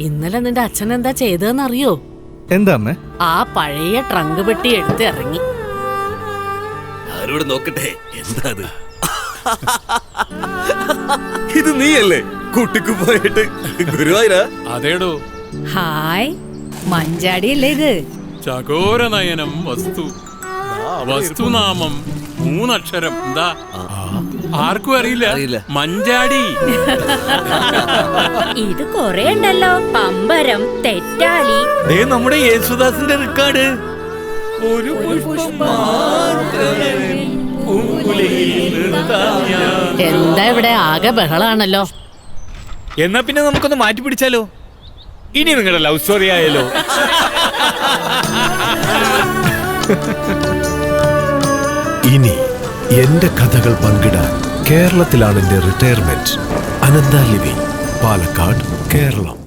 ഇന്നലെ നിന്റെ അച്ഛൻ എന്താ ചെയ്തതെന്നറിയോ? എന്താ അമ്മേ? ആ പഴയ ട്രങ്ക് പെട്ടി എടുത്ത് ഇറങ്ങി. ആരോട് നോക്കട്ടെ, എന്താ ഇത്? നീയല്ലേ കൂട്ടിക്ക് പോയിട്ട് ഗുരുവായൂരാ? അതേടോ. ഹായ്, മഞ്ചാടിയല്ലേ ഇത്? ചകോരനയനം വസ്തു, വസ്തുനാമം 3 അക്ഷരം. എന്താ ആർക്കും അറിയില്ല? മഞ്ചാടി. ഇത് കൊറേ ഉണ്ടല്ലോ. പമ്പരം, തെറ്റാലി. നമ്മുടെ യേശുദാസിന്റെ റെക്കോർഡ്. ഒരു എന്താ ഇവിടെ ആകെ ബഹളാണല്ലോ. എന്നാ പിന്നെ നമുക്കൊന്ന് മാറ്റി പിടിച്ചാലോ? ഇനി നിങ്ങളുടെ ലവ് സ്റ്റോറി ആയാലോ? ഇനി എന്റെ കഥകൾ പങ്കിടാൻ കേരളത്തിലാണ് എന്റെ റിട്ടയർമെന്റ്. അനന്ത ലിവിംഗ്, പാലക്കാട്, കേരളം.